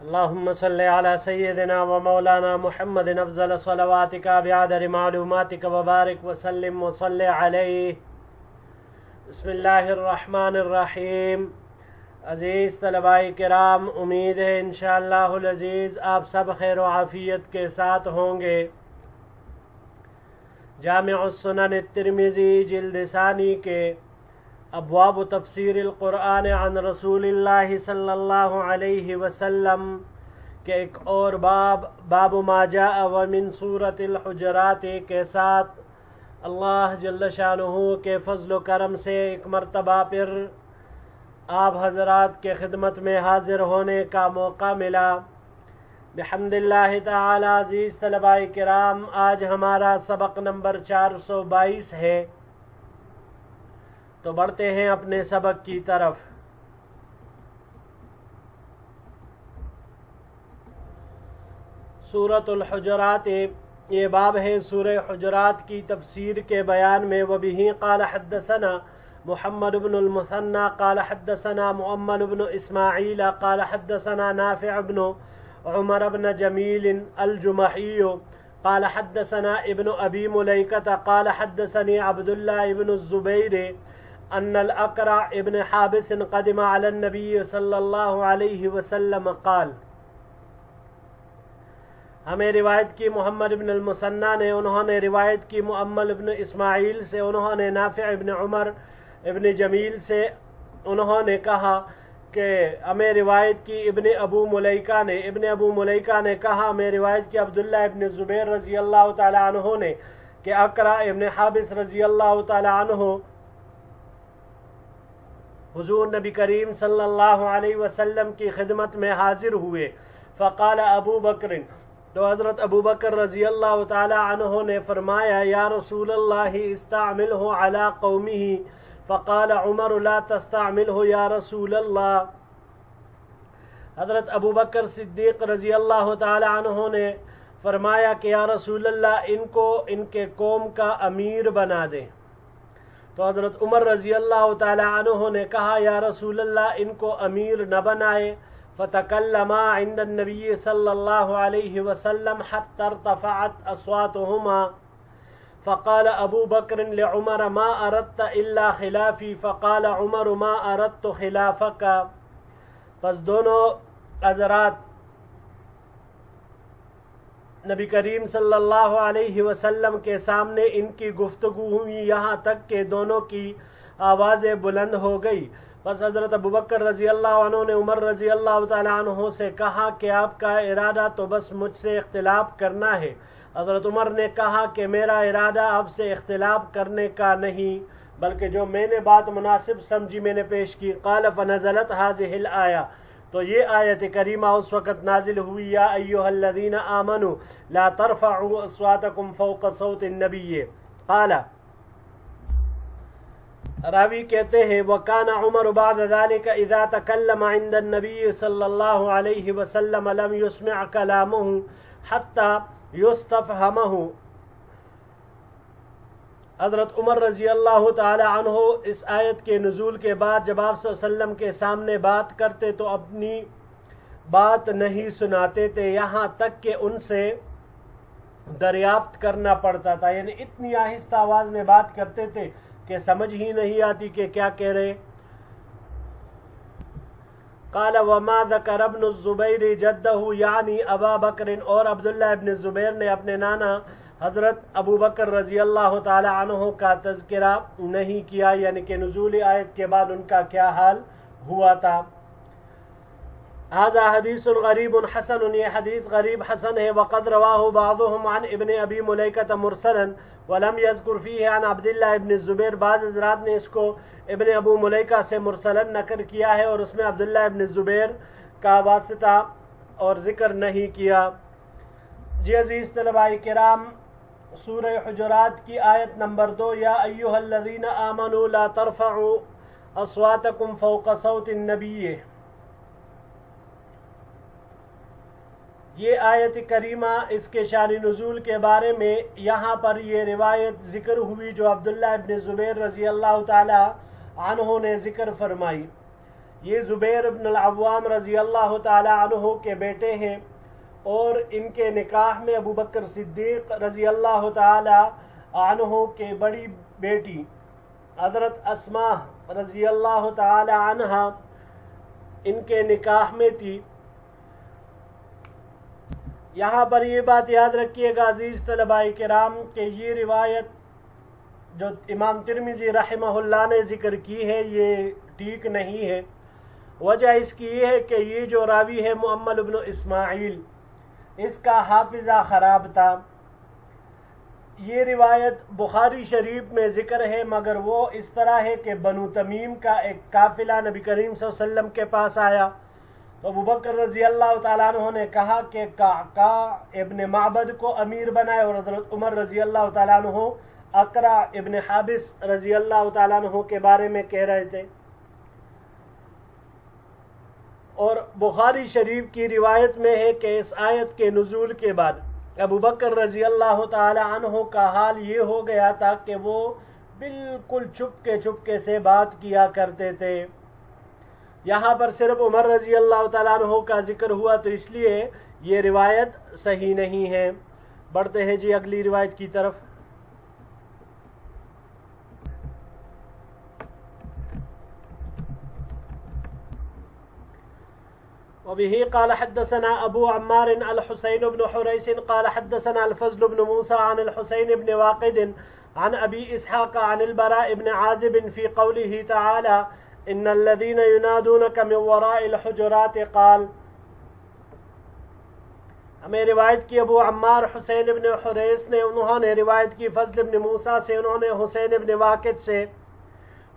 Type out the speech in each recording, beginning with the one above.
اللهم صل على سيدنا ومولانا محمد افضل صلواتك بعدد معلوماتك وبارك وسلم وصل عليه. بسم اللہ الرحمن الرحیم. عزیز طلباء کرام، امید ہے انشاءاللہ العزیز آپ سب خیر و عافیت کے ساتھ ہوں گے. جامع السنن الترمذی جلد ثانی کے ابواب تفسیر القرآن عن رسول اللہ صلی اللہ علیہ وسلم کے ایک اور باب ما جاء ومن سورۃ الحجرات کے ساتھ اللہ جل شانہ کے فضل و کرم سے ایک مرتبہ پھر آپ حضرات کے خدمت میں حاضر ہونے کا موقع ملا. بحمد اللہ تعالی. عزیز طلباء کرام، آج ہمارا سبق نمبر 422 ہے. تو بڑھتے ہیں اپنے سبق کی طرف. سورۃ الحجرات، یہ باب ہے سورہ حجرات کی تفسیر کے بیان میں. وبہ قال حدثنا محمد بن المثنى قال حدثنا مؤمل بن اسماعیل قال حدثنا نافع بن عمر بن جمیل الجمحی قال حدثنا ابن ابی ملیکۃ قال حدثني عبد الله بن الزبیر ان الاقرع ابن حابس قدم على النبی صلی اللہ علیہ وسلم قال. ہمیں روایت کی محمد بن المثنى نے، انہوں نے روایت کی مؤمل ابن اسماعیل سے، انہوں نے نافع ابن عمر ابن جمیل سے، انہوں نے کہا کہ ہمیں روایت کی ابن ابو ملیکہ نے کہا ہمیں روایت کی عبداللہ ابن زبیر رضی اللہ تعالی عنہ نے کہ اقرع ابن حابس رضی اللہ تعالی عنہ حضور نبی کریم صلی اللہ علیہ وسلم کی خدمت میں حاضر ہوئے. فقال ابو بکر، تو حضرت ابو بکر رضی اللہ تعالی عنہ نے فرمایا یا رسول اللہ استعملہ علی قومہ. فقال عمر لا تستعملہ یا رسول اللہ. حضرت ابو بکر صدیق رضی اللہ تعالی عنہ نے فرمایا کہ یا رسول اللہ ان کو ان کے قوم کا امیر بنا دیں. تو حضرت عمر رضی اللہ تعالی عنہ نے کہا یا رسول اللہ ان کو امیر نہ بنائے. فتکلما عند النبی صلی اللہ علیہ وسلم حتی ارتفعت اصواتہما. فقال ابو بکر لعمر ما اردت الا خلافی. فقال عمر ما اردت خلافک. پس دونوں حضرات نبی کریم صلی اللہ علیہ وسلم کے سامنے ان کی گفتگو ہوئی، یہاں تک کہ دونوں کی آوازیں بلند ہو گئی. بس حضرت ابو بکر رضی اللہ عنہ نے عمر رضی اللہ تعالی عنہ سے کہا کہ آپ کا ارادہ تو بس مجھ سے اختلاف کرنا ہے. حضرت عمر نے کہا کہ میرا ارادہ آپ سے اختلاف کرنے کا نہیں، بلکہ جو میں نے بات مناسب سمجھی میں نے پیش کی. قال فنزلت هذه الآیہ، تو یہ آیت کریمہ اس وقت نازل ہوئی یا ایھا الذین آمنوا لا ترفعوا اصواتکم فوق صوت النبی. قال، راوی کہتے ہیں وَكَانَ عُمَرُ بَعْدَ ذَلِكَ إِذَا تَكَلَّمَ عِنْدَ النَّبِيِّ صلی اللہ علیہ وسلم لم يسمع كلامه حتى يستفهمه. حضرت عمر رضی اللہ تعالی عنہ اس آیت کے نزول کے بعد جب آپ صلی اللہ علیہ وسلم کے سامنے بات کرتے تو اپنی بات نہیں سناتے تھے، یہاں تک کہ ان سے دریافت کرنا پڑتا تھا. یعنی اتنی آہستہ آواز میں بات کرتے تھے کہ سمجھ ہی نہیں آتی کہ کیا کہہ رہے. قال وما ذکر ابن الزبیر جدہ یعنی ابا بکر، اور عبداللہ ابن زبیر نے اپنے نانا حضرت ابو بکر رضی اللہ تعالی عنہ کا تذکرہ نہیں کیا، یعنی کہ نزول آیت کے بعد ان کا کیا حال ہوا تھا. هذا حدیث غریب حسن، یہ حدیث غریب حسن ہے. وقد رواہ بعضهم عن ابن ابی ملیکۃ مرسلا ولم یذکر فیہ عن عبداللہ ابن الزبیر. بعض حضرات نے اس کو ابن ابو ملیکہ سے مرسلا نقل کیا ہے اور اس میں عبداللہ ابن الزبیر کا واسطہ اور ذکر نہیں کیا. جی عزیز طلباء کرام، سورہ حجرات کی آیت نمبر 2 یا ایھا الذین آمنوا لا ترفعوا اصواتکم فوق صوت النبی. یہ آیت کریمہ اس کے شان نزول کے بارے میں یہاں پر یہ روایت ذکر ہوئی جو عبداللہ ابن زبیر رضی اللہ تعالی عنہ نے ذکر فرمائی یہ زبیر ابن العوام رضی اللہ تعالی عنہ کے بیٹے ہیں، اور ان کے نکاح میں ابو بکر صدیق رضی اللہ تعالی عنہ کے بڑی بیٹی حضرت اسماء رضی اللہ تعالی عنہا ان کے نکاح میں تھی۔ یہاں پر یہ بات یاد رکھیے گا عزیز طلباء کرام کہ یہ روایت جو امام ترمذی رحمہ اللہ نے ذکر کی ہے یہ ٹھیک نہیں ہے۔ وجہ اس کی یہ ہے کہ یہ جو راوی ہے محمد بن اسماعیل، اس کا حافظہ خراب تھا۔ یہ روایت بخاری شریف میں ذکر ہے، مگر وہ اس طرح ہے کہ بنو تمیم کا ایک قافلہ نبی کریم صلی اللہ علیہ وسلم کے پاس آیا تو ابو بکر رضی اللہ تعالیٰ عنہ نے کہا کہ قعقاع ابن معبد کو امیر بنائے، اور حضرت عمر رضی اللہ تعالیٰ عنہ اقرع ابن حابس رضی اللہ تعالیٰ عنہ کے بارے میں کہہ رہے تھے۔ اور بخاری شریف کی روایت میں ہے کہ اس آیت کے نزول کے بعد ابو بکر رضی اللہ تعالی عنہ کا حال یہ ہو گیا تھا کہ وہ بالکل چپکے سے بات کیا کرتے تھے۔ یہاں پر صرف عمر رضی اللہ تعالیٰ عنہ کا ذکر ہوا تو اس لیے یہ روایت صحیح نہیں ہے۔ بڑھتے ہیں جی اگلی روایت کی طرف۔ وبه قال حدثنا أبو عمار الحسين بن حريث قال حدثنا الفضل بن موسى عن الحسين بن واقد عن أبي إسحاق عن البراء بن عازب في قوله تعالى إن الذين ينادونك من وراء الحجرات قال۔ ہمیں روایت کی ابو عمار حسین بن حریث نے، انہوں نے روایت کی فضل بن موسیٰ سے، انہوں نے حسین بن واقد سے،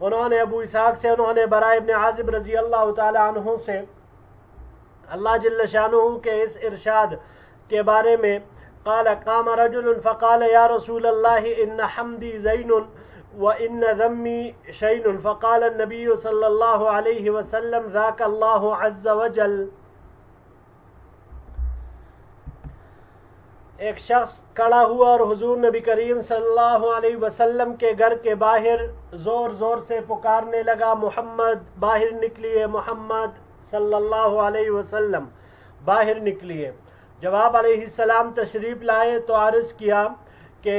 انہوں نے ابو اسحاق سے، انہوں نے براء بن عازب رضی اللہ تعالی عنہ سے اللہ جل شانہ کے اس ارشاد کے بارے میں قال قام رجل فقال یا رسول اللہ ان حمدی زین وان ذمی شین فقال النبی صلی اللہ علیہ وسلم ذاک اللہ عز وجل۔ ایک شخص کھڑا ہوا اور حضور نبی کریم صلی اللہ علیہ وسلم کے گھر کے باہر زور زور سے پکارنے لگا، محمد باہر نکلیے، محمد صلی اللہ علیہ وسلم باہر نکلیے۔ جب آپ علیہ السلام تشریف لائے تو عرض کیا کہ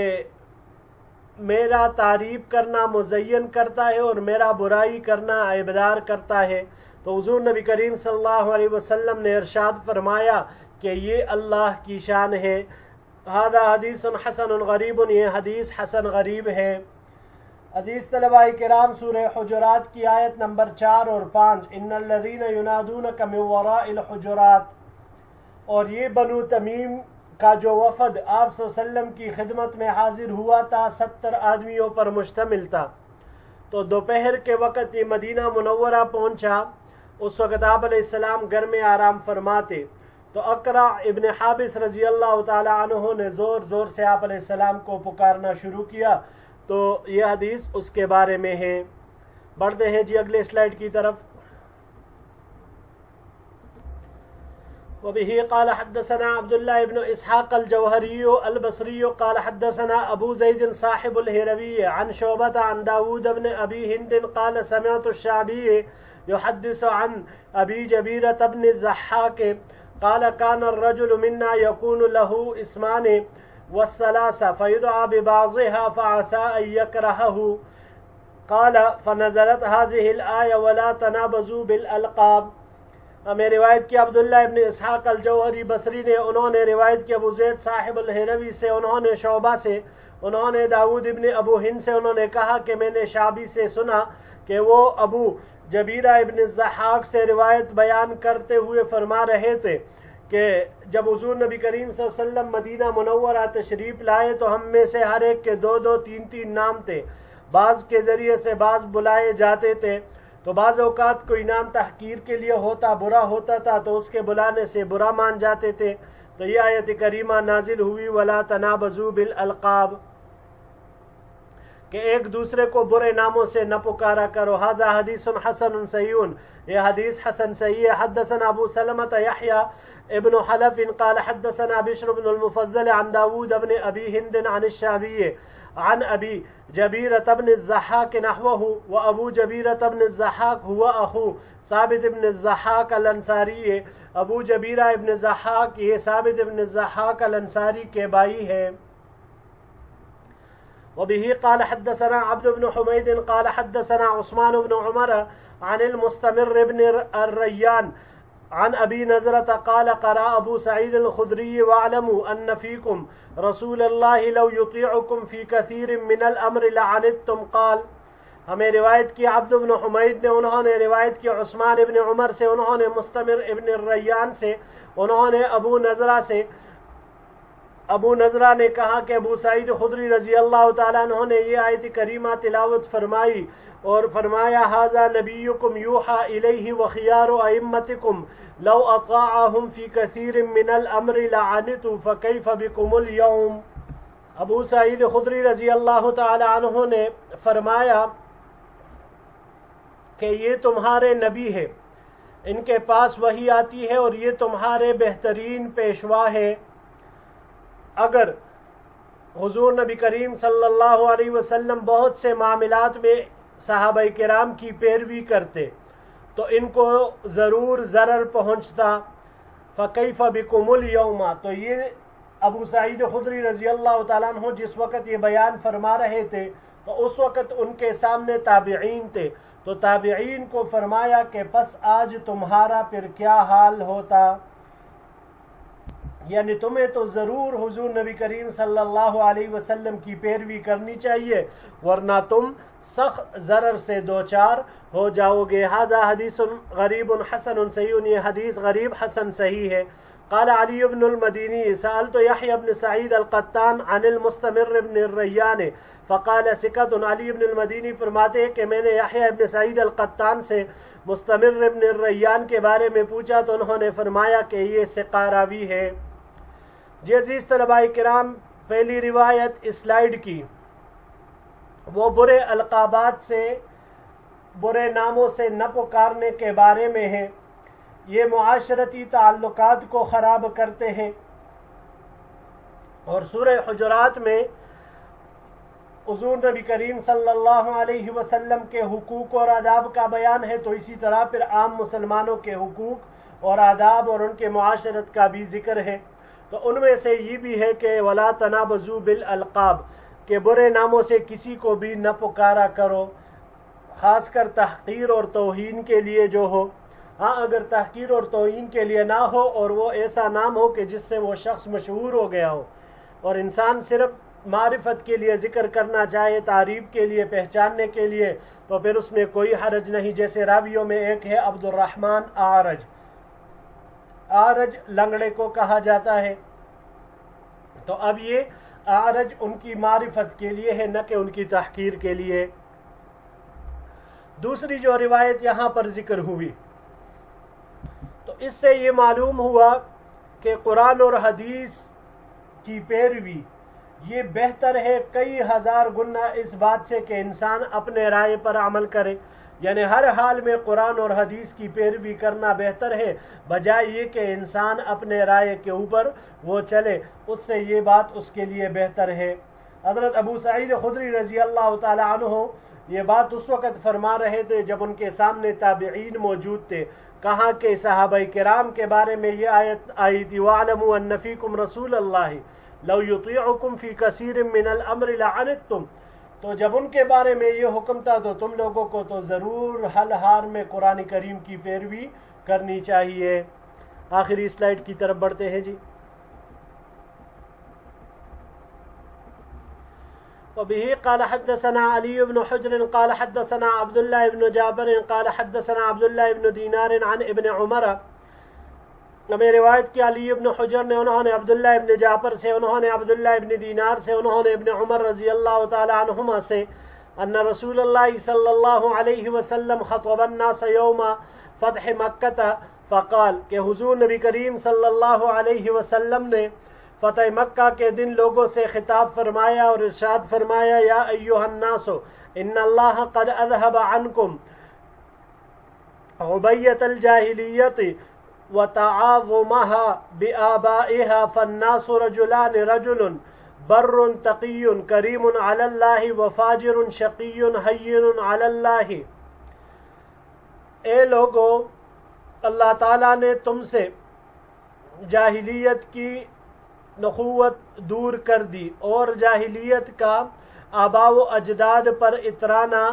میرا تعریف کرنا مزین کرتا ہے اور میرا برائی کرنا عیبدار کرتا ہے۔ تو حضور نبی کریم صلی اللہ علیہ وسلم نے ارشاد فرمایا کہ یہ اللہ کی شان ہے۔ ھذا حدیث حسن غریب، یہ حدیث حسن غریب ہے۔ عزیز طلباء کرام، سورہ حجرات کی آیت نمبر 4 اور 5 ان الذین ینادونک من وراء الحجرات، اور یہ بنو تمیم کا جو وفد آپ صلی اللہ علیہ وسلم کی خدمت میں حاضر ہوا تھا 70 آدمیوں پر مشتمل تھا۔ تو دوپہر کے وقت یہ مدینہ منورہ پہنچا۔ اس وقت آپ علیہ السلام گھر میں آرام فرماتے تو اقرع ابن حابس رضی اللہ تعالی عنہ نے زور زور سے آپ علیہ السلام کو پکارنا شروع کیا، تو یہ حدیث اس کے بارے میں ہے۔ بڑھتے ہیں جی اگلے سلائیڈ کی طرف۔ وبه قال حدثنا عبد الله بن اسحاق الجوهري البصري قال حدثنا ابو زيد صاحب الهروي عن شعبة عن داود بن ابي هند قال سمعت الشعبي يحدث عن ابي جبيرة بن الضحاك قال كان الرجل منا يكون له اسمان والثلاثة فيدعى ببعضها فعسى أن يكرهه قال فنزلت هذه الآية ولا تنابزوا بالألقاب۔ ہمیں روایت کی عبداللہ ابن اسحاق الجوہری بصری نے، انہوں نے روایت کی ابو زید صاحب الہروی سے، انہوں نے شعبہ سے، انہوں نے داود ابن ابو ہند سے، انہوں نے کہا کہ میں نے شعبی سے سنا کہ وہ ابو جبیرہ ابن الضحاک سے روایت بیان کرتے ہوئے فرما رہے تھے کہ جب حضور نبی کریم صلی اللہ علیہ وسلم مدینہ منورہ تشریف لائے تو ہم میں سے ہر ایک کے 2 3 نام تھے، بعض کے ذریعے سے بعض بلائے جاتے تھے، تو بعض اوقات کوئی نام تحقیر کے لیے ہوتا، برا ہوتا تھا تو اس کے بلانے سے برا مان جاتے تھے۔ تو یہ آیت کریمہ نازل ہوئی وَلَا تَنَابَزُوا بِالْأَلْقَابِ۔ کہ ایک دوسرے کو برے ناموں سے نہ پکارا کرو. ھذا حدیث حسن صحیح، یہ حدیث حسن صحیح ہے. حدثنا ابو سلمة یحییٰ ابن حلف قال حدثنا بشر بن المفضل عن داود بن ابی ہند عن الشعبی عن ابی جبیرة بن الضحاک نحوه، وابو جبیرة بن الضحاک هو اخو ثابت بن الضحاک الانصاری ہے. ابو جبیرہ ابن ضحاک یہ ثابت ابن الضحاک الانصاری کے بھائی ہیں. وبه قال حدثنا عبد بن حميد قال حدثنا عثمان بن عمر عن المستمر بن الريان عن أبي نزرة قال قرأ أبو سعيد الخدري واعلموا أن فيكم رسول الله لو يطيعكم في كثير من الأمر لعنتم. قال ہمیں روایت کی عبد بن حمید نے، انہوں نے روایت کی عثمان ابن عمر سے، انہوں نے مستمر ابن الریان سے، انہوں نے ابو نضرہ سے. ابو نضرہ نے کہا کہ ابو سعید خدری رضی اللہ تعالیٰ عنہ نے یہ آیت کریمہ تلاوت فرمائی اور فرمایا ھذا نبیکم یوحیٰ الیہ وخیار ائمتکم لو اطاعہم فی کثیر من الامر لعنتوا فکیف بکم اليوم. ابو سعید خدری رضی اللہ تعالیٰ عنہ نے فرمایا کہ یہ تمہارے نبی ہے، ان کے پاس وحی آتی ہے اور یہ تمہارے بہترین پیشوا ہے. اگر حضور نبی کریم صلی اللہ علیہ وسلم بہت سے معاملات میں صحابہ کرام کی پیروی کرتے تو ان کو ضرور ضرر پہنچتا. فکیف بکم اليوم، تو یہ ابو سعید خدری رضی اللہ تعالیٰ عنہ جس وقت یہ بیان فرما رہے تھے تو اس وقت ان کے سامنے تابعین تھے، تو تابعین کو فرمایا کہ پس آج تمہارا پھر کیا حال ہوتا، یعنی تمہیں تو ضرور حضور نبی کریم صلی اللہ علیہ وسلم کی پیروی کرنی چاہیے ورنہ تم سخت ضرر سے دوچار ہو جاؤ گے. ھذا حدیث غریب حسن صحیح، یہ حدیث غریب حسن صحیح ہے. قال علی بن المدینی سألت یحییٰ بن سعید القطان عن المستمر بن الریان فقال ثقۃ. علی بن المدینی فرماتے ہیں کہ میں نے یحییٰ بن سعید القطان سے مستمر بن الریان کے بارے میں پوچھا تو انہوں نے فرمایا کہ یہ ثقہ راوی ہے. جی عزیز طلباء کرام، پہلی روایت اسلائیڈ کی وہ برے القابات سے، برے ناموں سے نہ پکارنے کے بارے میں ہے. یہ معاشرتی تعلقات کو خراب کرتے ہیں. اور سورہ حجرات میں حضور نبی کریم صلی اللہ علیہ وسلم کے حقوق اور آداب کا بیان ہے، تو اسی طرح پھر عام مسلمانوں کے حقوق اور آداب اور ان کے معاشرت کا بھی ذکر ہے. تو ان میں سے یہ بھی ہے کہ وَلَا تَنَابَزُوا بِالْأَلْقَابِ، کہ برے ناموں سے کسی کو بھی نہ پکارا کرو، خاص کر تحقیر اور توہین کے لیے جو ہو. ہاں اگر تحقیر اور توہین کے لیے نہ ہو اور وہ ایسا نام ہو کہ جس سے وہ شخص مشہور ہو گیا ہو اور انسان صرف معرفت کے لیے ذکر کرنا چاہے، تعریف کے لیے، پہچاننے کے لیے، تو پھر اس میں کوئی حرج نہیں. جیسے راویوں میں ایک ہے عبد الرحمن اعرج، اعرج لنگڑے کو کہا جاتا ہے. تو اب یہ اعرج ان کی معرفت کے لیے ہے، نہ کہ ان کی تحقیر کے لیے. دوسری جو روایت یہاں پر ذکر ہوئی تو اس سے یہ معلوم ہوا کہ قرآن اور حدیث کی پیروی یہ بہتر ہے کئی ہزار گنا اس بات سے کہ انسان اپنے رائے پر عمل کرے. یعنی ہر حال میں قرآن اور حدیث کی پیروی کرنا بہتر ہے بجائے یہ کہ انسان اپنے رائے کے اوپر وہ چلے، اس سے یہ بات اس کے لیے بہتر ہے. حضرت ابو سعید خدری رضی اللہ تعالی عنہ یہ بات اس وقت فرما رہے تھے جب ان کے سامنے تابعین موجود تھے. کہا کہ صحابہ کرام کے بارے میں یہ آیت آئی تھی وَاعْلَمُوا أَنَّ فِيكُمْ رَسُولَ اللَّهِ لَوْ يُطِيعُكُمْ فِي كَثِيرٍ مِّنَ الْأَمْرِ لَعَنِتُّمْ. تو جب ان کے بارے میں یہ حکم تھا تو تم لوگوں کو تو ضرور حل حال میں قرآن کریم کی پیروی کرنی چاہیے. آخری سلائیڈ کی طرف بڑھتے ہیں جی. وبه قال حدثنا علي بن حجر قال حدثنا عبد الله بن جابر قال حدثنا عبد الله بن دينار عن ابن عمر. ہمیں روایت کی علی ابن حجر نے، انہوں نے عبداللہ ابن جعفر سے، انہوں نے عبداللہ ابن دینار سے، انہوں نے ابن عمر رضی اللہ تعالی عنہما سے ان رسول اللہ صلی اللہ علیہ وسلم خطب الناس یوم فتح مکہ فقال، کہ حضور نبی کریم صلی اللہ علیہ وسلم نے فتح مکہ کے دن لوگوں سے خطاب فرمایا اور ارشاد فرمایا یا ایھا الناس ان اللہ قد اذهب عنکم عبیۃ الجاہلیت وتعاظمها بآبائها فالناس رجلان رجل بر تقی کریم علی اللہ وفاجر شقی حین علی اللہ۔ اے لوگو، اللہ تعالیٰ نے تم سے جاہلیت کی نخوت دور کر دی اور جاہلیت کا آباء و اجداد پر اترانا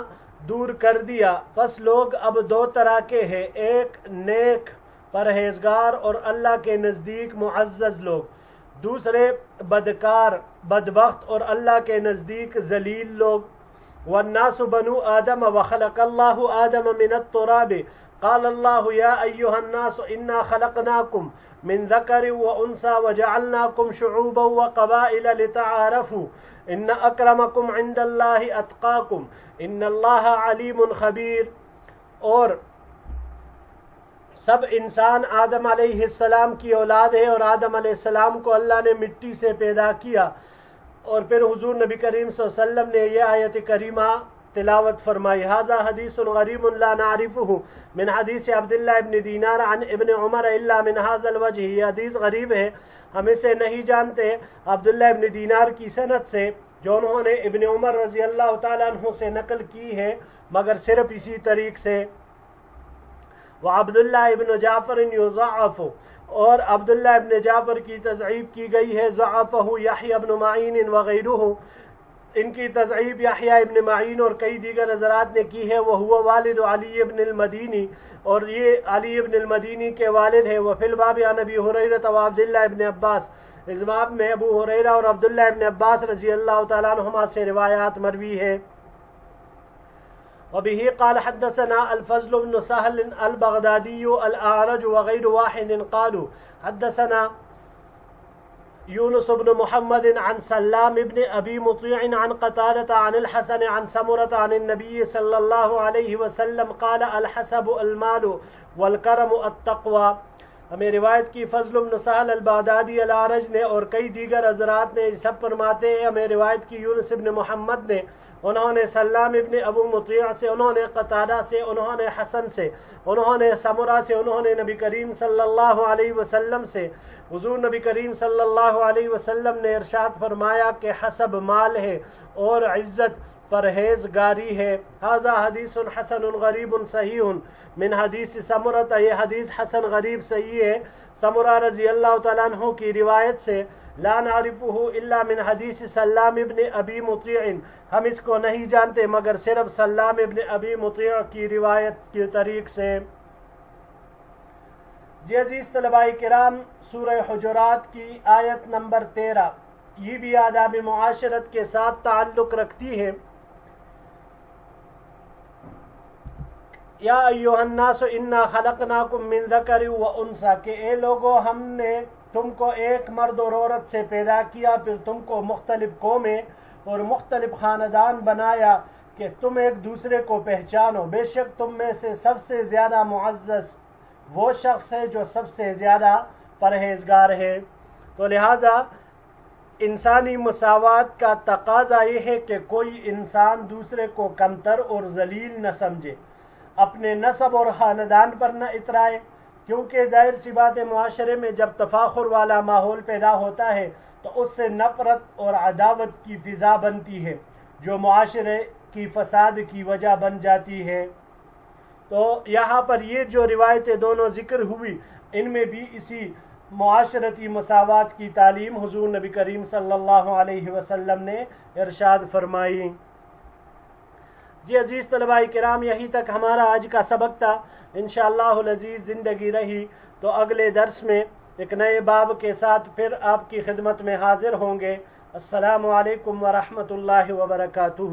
دور کر دیا۔ پس لوگ اب دو طرح کے ہیں، ایک نیک پرہیزگار اور اللہ کے نزدیک معزز لوگ، دوسرے بدکار بدبخت اور اللہ کے نزدیک ذلیل لوگ۔ والناس بنو آدم وخلق اللہ آدم من التراب قال اللہ یا ایھا الناس انا خلقناکم من ذکر وانثى وجعلناکم شعوبا وقبائل لتعارفوا ان اکرمکم عند اللہ اتقاکم ان اللہ علیم خبیر۔ اور سب انسان آدم علیہ السلام کی اولاد ہے، اور آدم علیہ السلام کو اللہ نے مٹی سے پیدا کیا۔ اور پھر حضور نبی کریم صلی اللہ علیہ وسلم نے یہ آیت کریمہ تلاوت فرمائی، ھذا حدیث غریب لا نعرفہ من حدیث عبداللہ ابن دینار عن ابن عمر الا من ھذا الوجہ۔ یہ حدیث غریب ہے، ہم اسے نہیں جانتے عبداللہ ابن دینار کی سند سے جو انہوں نے ابن عمر رضی اللہ تعالیٰ عنہ سے نقل کی ہے، مگر صرف اسی طریق سے۔ وعبداللہ ابن جعفر یضعف، اور عبداللہ ابن جعفر کی تضعیف کی گئی ہے، ضعفہ یحییٰ ابن معین وغیرہ، ان کی تضعیف یحییٰ ابن معین اور کئی دیگر حضرات نے کی ہے۔ وہو والد علی ابن المدینی، اور یہ علی ابن المدینی کے والد ہے۔ وفی الباب عن ابی ہریرہ وعبداللہ ابن عباس، اس باب میں ابو ہریرہ اور عبداللہ ابن عباس رضی اللہ تعالیٰ عنہما سے روایات مروی ہے۔ وبه قال حدثنا الفضل بن سهل البغدادي الأعرج وغير واحد قالوا حدثنا يونس بن محمد عن سلام بن أبي مطيع عن قتادة عن الحسن عن سمرة عن النبي صلى الله عليه وسلم قال الحسب المال والكرم التقوى۔ ہمیں روایت کی فضل بن سہل البغدادی العرج نے اور کئی دیگر حضرات نے سب فرماتے ہیں۔ ہمیں روایت کی یونس ابن محمد نے، انہوں نے سلام ابن ابو مطیع سے، انہوں نے قتادہ سے، انہوں نے حسن سے، انہوں نے سمرہ سے، انہوں نے نبی کریم صلی اللہ علیہ وسلم سے، حضور نبی کریم صلی اللہ علیہ وسلم نے ارشاد فرمایا کہ حسب مال ہے اور عزت پرہیزگاری ہے۔ ھذا حدیث حسن غریب صحیح من حدیث سمرہ، یہ حدیث حسن غریب صحیح ہے سمرہ رضی اللہ تعالیٰ عنہ کی روایت سے۔ لا نعرفہ الا من حدیث سلام ابن ابی مطیع، ہم اس کو نہیں جانتے مگر صرف سلام ابن ابی مطیع کی روایت کے طریق سے۔ جی عزیز طلباء کرام، سورہ حجرات کی آیت نمبر 13 یہ بھی آداب معاشرت کے ساتھ تعلق رکھتی ہے۔ یا ایھا الناس انا خلقناکم من ذکر و انثی، کہ اے لوگو ہم نے تم کو ایک مرد اور عورت سے پیدا کیا، پھر تم کو مختلف قومیں اور مختلف خاندان بنایا کہ تم ایک دوسرے کو پہچانو۔ بے شک تم میں سے سب سے زیادہ معزز وہ شخص ہے جو سب سے زیادہ پرہیزگار ہے۔ تو لہٰذا انسانی مساوات کا تقاضا یہ ہے کہ کوئی انسان دوسرے کو کمتر اور ذلیل نہ سمجھے، اپنے نسب اور خاندان پر نہ اترائے، کیونکہ ظاہر سی بات ہے معاشرے میں جب تفاخر والا ماحول پیدا ہوتا ہے تو اس سے نفرت اور عداوت کی فضا بنتی ہے جو معاشرے کی فساد کی وجہ بن جاتی ہے۔ تو یہاں پر یہ جو روایتیں دونوں ذکر ہوئی ان میں بھی اسی معاشرتی مساوات کی تعلیم حضور نبی کریم صلی اللہ علیہ وسلم نے ارشاد فرمائی۔ جی عزیز طلباء کرام، یہی تک ہمارا آج کا سبق تھا۔ انشاءاللہ العزیز زندگی رہی تو اگلے درس میں ایک نئے باب کے ساتھ پھر آپ کی خدمت میں حاضر ہوں گے۔ السلام علیکم ورحمۃ اللہ وبرکاتہ۔